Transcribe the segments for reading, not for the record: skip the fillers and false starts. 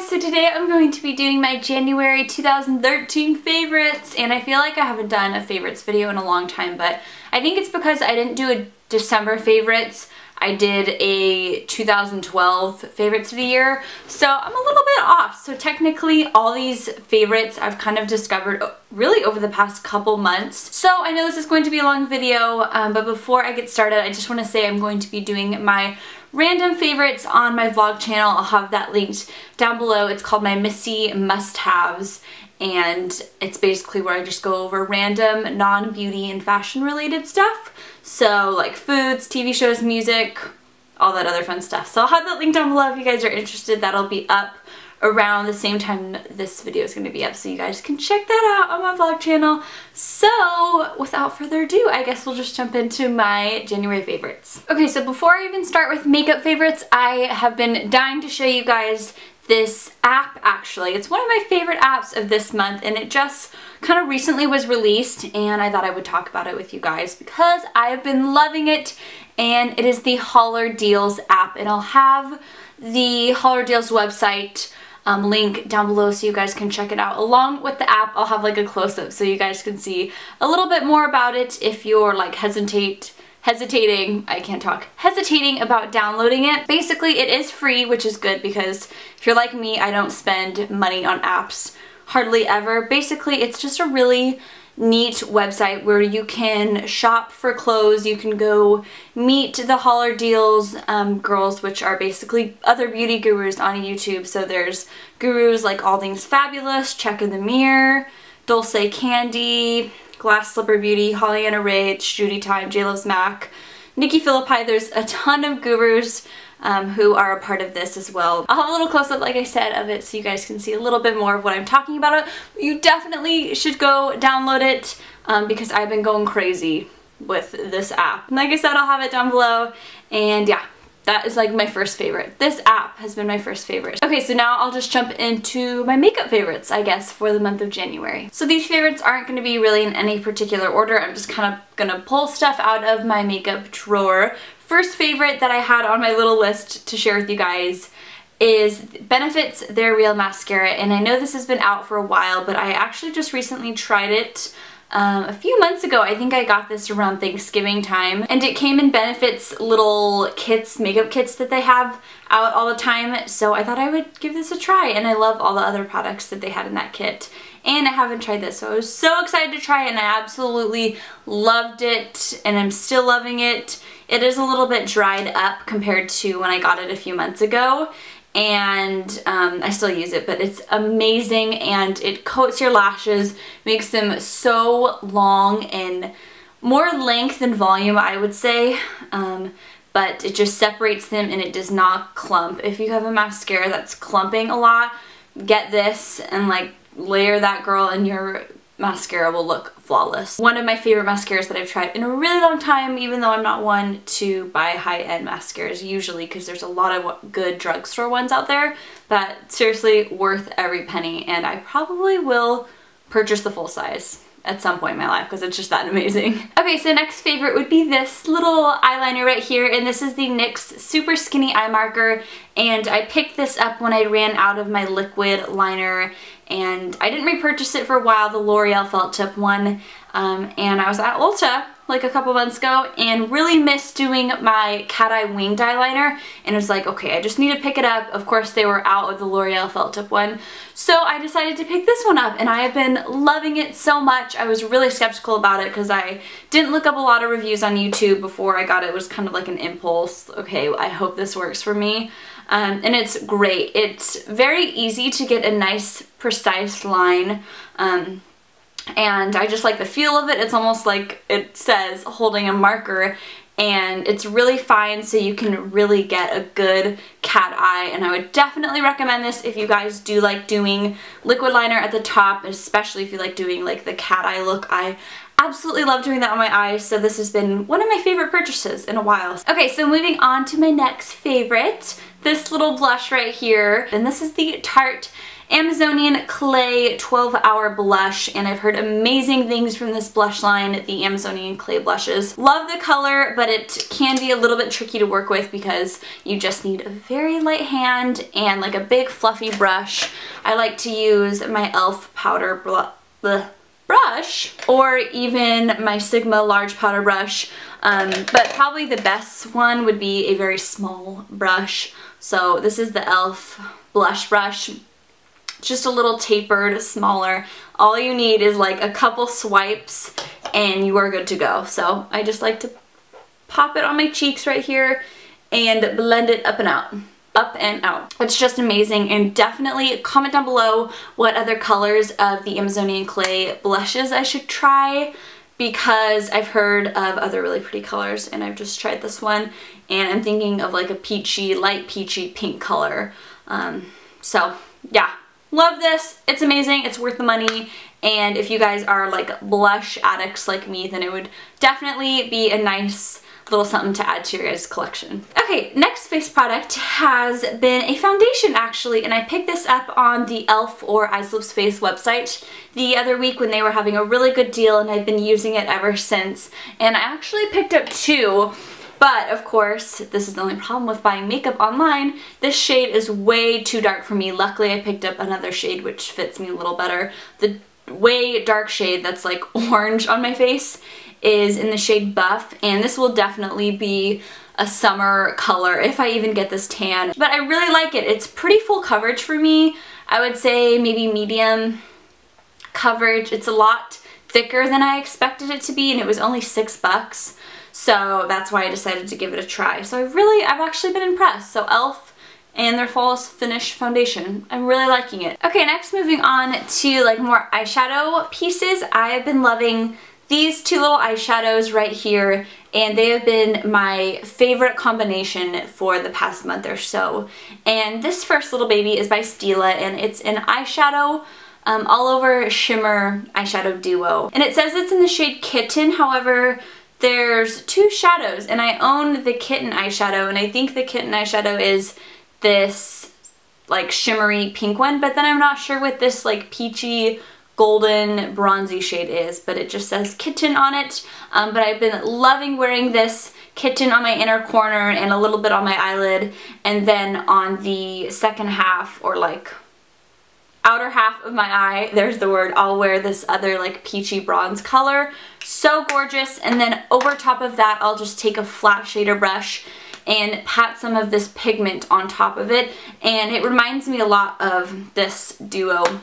guys, so today I'm going to be doing my January 2013 favorites, and I feel like I haven't done a favorites video in a long time, but I think it's because I didn't do a December favorites. I did a 2012 favorites of the year, so I'm a little bit off. So technically all these favorites I've kind of discovered really over the past couple months. So I know this is going to be a long video, but before I get started, I just want to say I'm going to be doing my random favorites on my vlog channel. I'll have that linked down below. It's called my Missy Must-Haves, and it's basically where I just go over random non-beauty and fashion related stuff. So like foods, TV shows, music, all that other fun stuff. So I'll have that link down below if you guys are interested. That'll be up around the same time this video is going to be up, so you guys can check that out on my vlog channel. So without further ado, I guess we'll just jump into my January favorites. Okay, so before I even start with makeup favorites, I have been dying to show you guys this app. Actually, it's one of my favorite apps of this month, and it just kind of recently was released, and I thought I would talk about it with you guys because I've been loving it. And it is the Hauler Deals app, and I'll have the Hauler Deals website link down below so you guys can check it out. Along with the app, I'll have like a close-up so you guys can see a little bit more about it if you're like hesitating about downloading it. Basically, it is free, which is good because if you're like me, I don't spend money on apps hardly ever. Basically, it's just a really neat website where you can shop for clothes. You can go meet the Hauler Deals girls, which are basically other beauty gurus on YouTube. So there's gurus like All Things Fabulous, Check in the Mirror, Dulce Candy, Glass Slipper Beauty, Holly Anna Rich, Judy Time, JLove's Mac, Nikki Philippi. There's a ton of gurus who are a part of this as well. I'll have a little close-up, like I said, of it so you guys can see a little bit more of what I'm talking about. You definitely should go download it because I've been going crazy with this app. And like I said, I'll have it down below, and yeah, that is like my first favorite. This app has been my first favorite. Okay, so now I'll just jump into my makeup favorites, I guess, for the month of January. So these favorites aren't going to be really in any particular order. I'm just kind of gonna pull stuff out of my makeup drawer. First favorite that I had on my little list to share with you guys is Benefit's They're Real Mascara, and I know this has been out for a while, but I actually just recently tried it a few months ago. I think I got this around Thanksgiving time, and it came in Benefit's little kits, makeup kits that they have out all the time, so I thought I would give this a try, and I love all the other products that they had in that kit. And I haven't tried this, so I was so excited to try it, and I absolutely loved it, and I'm still loving it. It is a little bit dried up compared to when I got it a few months ago, and I still use it, but it's amazing, and it coats your lashes, makes them so long and more length than volume, I would say, but it just separates them and it does not clump. If you have a mascara that's clumping a lot, get this and like layer that girl, and your mascara will look flawless. One of my favorite mascaras that I've tried in a really long time, even though I'm not one to buy high-end mascaras usually because there's a lot of good drugstore ones out there, but seriously worth every penny, and I probably will purchase the full size at some point in my life because it's just that amazing. Okay, so next favorite would be this little eyeliner right here, and this is the NYX Super Skinny Eye Marker, and I picked this up when I ran out of my liquid liner, and I didn't repurchase it for a while, the L'Oreal felt tip one, and I was at Ulta like a couple months ago and really missed doing my cat eye winged eyeliner, and it was like, okay, I just need to pick it up. Of course they were out of the L'Oreal felt tip one, so I decided to pick this one up, and I have been loving it so much. I was really skeptical about it because I didn't look up a lot of reviews on YouTube before I got it. It was kind of like an impulse, okay, I hope this works for me. And it's great. It's very easy to get a nice precise line, and I just like the feel of it. It's almost like it says holding a marker, and it's really fine, so you can really get a good cat eye, and I would definitely recommend this if you guys do like doing liquid liner at the top, especially if you like doing like the cat eye look. I absolutely love doing that on my eyes, so this has been one of my favorite purchases in a while. Okay, so moving on to my next favorite, this little blush right here, and this is the Tarte Amazonian Clay 12-Hour Blush, and I've heard amazing things from this blush line, the Amazonian Clay blushes. Love the color, but it can be a little bit tricky to work with because you just need a very light hand and like a big fluffy brush. I like to use my e.l.f. powder brush or even my Sigma large powder brush, but probably the best one would be a very small brush. So this is the e.l.f. blush brush. Just a little tapered, smaller. All you need is like a couple swipes and you are good to go. So I just like to pop it on my cheeks right here and blend it up and out. Up and out. It's just amazing, and definitely comment down below what other colors of the Amazonian Clay blushes I should try, because I've heard of other really pretty colors and I've just tried this one and I'm thinking of like a peachy, light peachy pink color. So yeah. Love this. It's amazing. It's worth the money. And if you guys are like blush addicts like me, then it would definitely be a nice little something to add to your guys' collection. Okay, next face product has been a foundation actually, and I picked this up on the e.l.f. or Eyes Lips Face website the other week when they were having a really good deal, and I've been using it ever since. And I actually picked up two. But of course, this is the only problem with buying makeup online. This shade is way too dark for me. Luckily, I picked up another shade which fits me a little better. The way dark shade that's like orange on my face is in the shade Buff, and this will definitely be a summer color if I even get this tan. But I really like it. It's pretty full coverage for me. I would say maybe medium coverage. It's a lot thicker than I expected it to be, and it was only $6. So that's why I decided to give it a try. So I've actually been impressed. So e.l.f. and their Fall Finish foundation. I'm really liking it. Okay, next moving on to like more eyeshadow pieces. I have been loving these two little eyeshadows right here, and they have been my favorite combination for the past month or so. And this first little baby is by Stila, and it's an eyeshadow all over shimmer eyeshadow duo. And it says it's in the shade Kitten, however, there's two shadows, and I own the Kitten eyeshadow, and I think the Kitten eyeshadow is this like shimmery pink one, but then I'm not sure what this like peachy golden bronzy shade is, but it just says Kitten on it. But I've been loving wearing this Kitten on my inner corner and a little bit on my eyelid, and then on the second half, or like outer half of my eye, there's the word, I'll wear this other like peachy bronze color. So gorgeous. And then over top of that, I'll just take a flat shader brush and pat some of this pigment on top of it, and it reminds me a lot of this duo,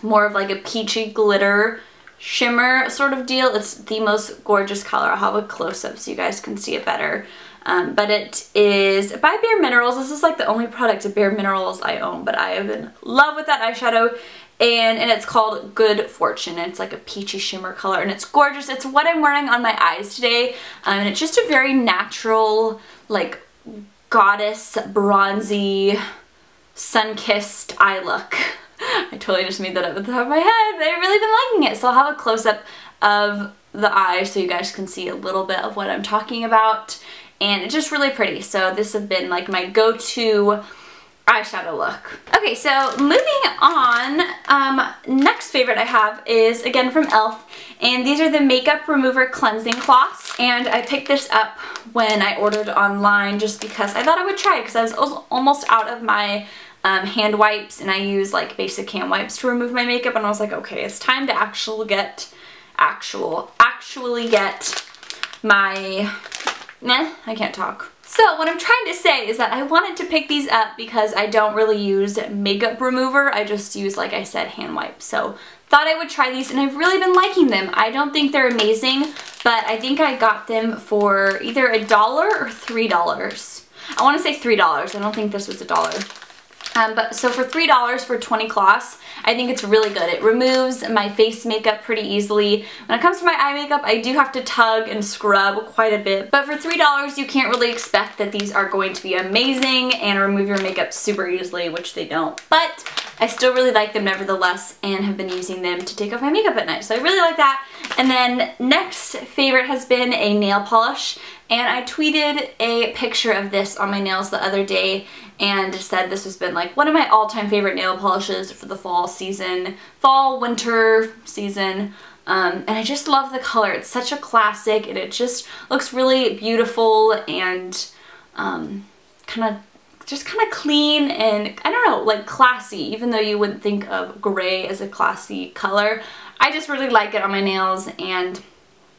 more of like a peachy glitter shimmer sort of deal. It's the most gorgeous color. I'll have a close-up so you guys can see it better. But it is by bareMinerals. This is like the only product of bareMinerals I own, but I am in love with that eyeshadow, and it's called Good Fortune. It's like a peachy shimmer color, and it's gorgeous. It's what I'm wearing on my eyes today, and it's just a very natural, like goddess, bronzy, sun-kissed eye look. I totally just made that up at the top of my head, but I've really been liking it. So I'll have a close-up of the eye so you guys can see a little bit of what I'm talking about. And it's just really pretty. So this has been like my go-to eyeshadow look. Okay, so moving on, next favorite I have is again from e.l.f. and these are the Makeup Remover Cleansing Cloths, and I picked this up when I ordered online just because I thought I would try it, because I was almost out of my hand wipes, and I use like basic hand wipes to remove my makeup, and I was like, okay, it's time to actually get my, I can't talk. So what I'm trying to say is that I wanted to pick these up because I don't really use makeup remover. I just use, like I said, hand wipes. So thought I would try these, and I've really been liking them. I don't think they're amazing, but I think I got them for either $1 or $3. I want to say $3. I don't think this was $1. But so for $3 for 20 cloths, I think it's really good. It removes my face makeup pretty easily. When it comes to my eye makeup, I do have to tug and scrub quite a bit. But for $3, you can't really expect that these are going to be amazing and remove your makeup super easily, which they don't. But I still really like them nevertheless and have been using them to take off my makeup at night. So I really like that. And then next favorite has been a nail polish. And I tweeted a picture of this on my nails the other day and said this has been like one of my all-time favorite nail polishes for the fall season, winter season. And I just love the color. It's such a classic and it just looks really beautiful and kind of clean and, I don't know, like classy, even though you wouldn't think of gray as a classy color. I just really like it on my nails and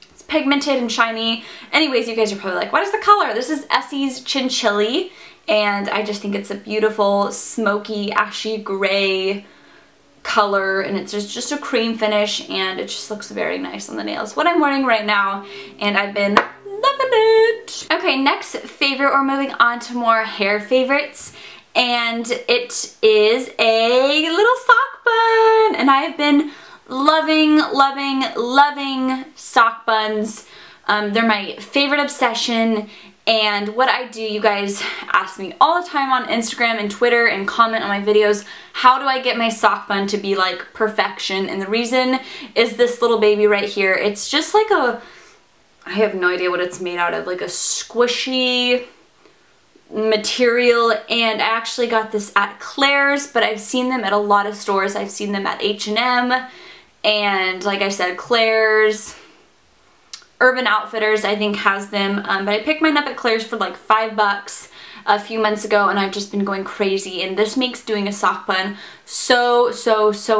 it's pigmented and shiny. Anyways, you guys are probably like, what is the color? This is Essie's Chinchilly and I just think it's a beautiful smoky ashy gray color and it's just a cream finish and it just looks very nice on the nails. What I'm wearing right now and I've been loving it. Okay, next favorite, we're moving on to more hair favorites and it is a little sock bun and I have been loving sock buns. They're my favorite obsession. And what I do, you guys ask me all the time on Instagram and Twitter and comment on my videos, how do I get my sock bun to be like perfection? And the reason is this little baby right here. It's just like I have no idea what it's made out of, like a squishy material, and I actually got this at Claire's, but I've seen them at a lot of stores. I've seen them at H&M and like I said, Claire's. Urban Outfitters I think has them, but I picked mine up at Claire's for like $5 a few months ago and I've just been going crazy and this makes doing a sock bun so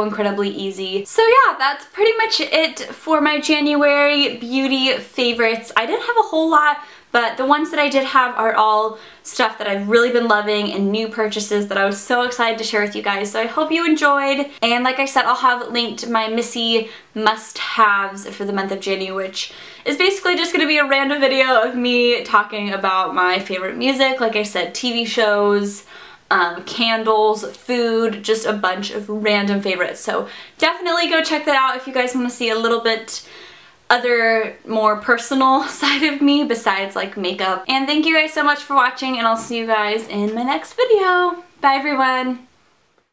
incredibly easy. So yeah, that's pretty much it for my January beauty favorites. I didn't have a whole lot, but the ones that I did have are all stuff that I've really been loving and new purchases that I was so excited to share with you guys. So I hope you enjoyed. And like I said, I'll have linked my Missy must-haves for the month of January, which is basically just going to be a random video of me talking about my favorite music. Like I said, TV shows, candles, food, just a bunch of random favorites. So definitely go check that out if you guys want to see a little bit other more personal side of me besides like makeup. And thank you guys so much for watching and I'll see you guys in my next video. Bye everyone!